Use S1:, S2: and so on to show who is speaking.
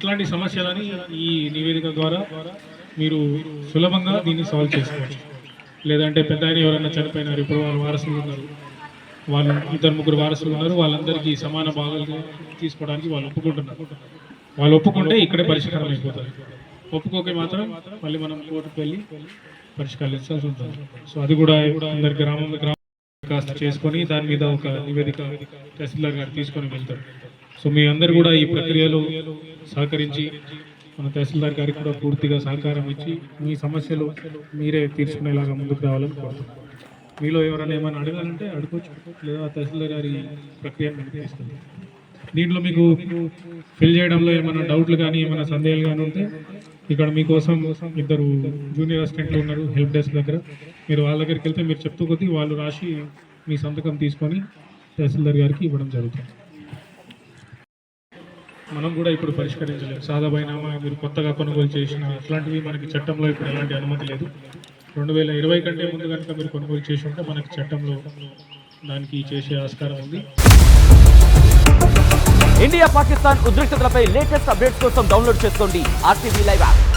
S1: ఇట్లాంటి సమస్యలని ఈ నివేదిక ద్వారా మీరు సులభంగా దీన్ని సాల్వ్ చేసుకోవచ్చు. లేదంటే పెద్ద ఆయన ఎవరైనా చనిపోయినారు, ఇప్పుడు వాళ్ళ వారసులు ఉన్నారు, వాళ్ళు 2-3 వారసులు ఉన్నారు, వాళ్ళందరికీ సమాన భాగాలు తీసుకోవడానికి వాళ్ళు ఒప్పుకుంటున్నారు. వాళ్ళు ఒప్పుకుంటే ఇక్కడే పరిష్కారం అయిపోతుంది. ఒప్పుకోకే మాత్రం మళ్ళీ మనం కోర్టుకు వెళ్ళి పరిష్కరించాల్సి ఉంటుంది. సో అది కూడా అందరి గ్రామం కాస్త చేసుకొని దాని మీద ఒక నివేదిక తహసీల్దార్ గారు తీసుకొని వెళ్తారు. సో మీ అందరు కూడా ఈ ప్రక్రియలో సహకరించి మన తహసీల్దార్ గారికి కూడా పూర్తిగా సహకారం ఇచ్చి మీ సమస్యలు మీరే తీర్చుకునేలాగా ముందుకు రావాలని కోరుతున్నాను. మీలో ఎవరైనా ఏమైనా అడగాలంటే అడుకోవచ్చు, లేదా తహసీల్దార్ గారి ప్రక్రియ తీసుకుంటాం. దీంట్లో మీకు ఫిల్ చేయడంలో ఏమైనా డౌట్లు కానీ ఏమైనా సందేహాలు కానీ ఉంటే ఇక్కడ మీకోసం 2 జూనియర్ అసిస్టెంట్లు ఉన్నారు హెల్ప్ డెస్క్ దగ్గర. మీరు వాళ్ళ దగ్గరికి వెళ్తే మీరు చెప్తూ కొద్దీ వాళ్ళు రాసి మీ సంతకం తీసుకొని తహసీల్దార్ గారికి ఇవ్వడం జరుగుతుంది. మనం కూడా ఇప్పుడు పరిష్కరించలేదు. సాదా బైనామా మీరు కొత్తగా కొనుగోలు చేసిన అట్లాంటివి మనకి చట్టంలో ఇప్పుడు ఎలాంటి అనుమతి లేదు. 2020 కంటే ముందు కనుక మీరు కొనుగోలు చేసి ఉంటే మనకి చట్టంలో దానికి చేసే ఆస్కారం ఉంది.
S2: ఇండియా పాకిస్తాన్ ఉద్రిక్తతలపై లేటెస్ట్ అప్డేట్స్ కోసం డౌన్లోడ్ చేసుకోండి RTV లైవ్ యాప్.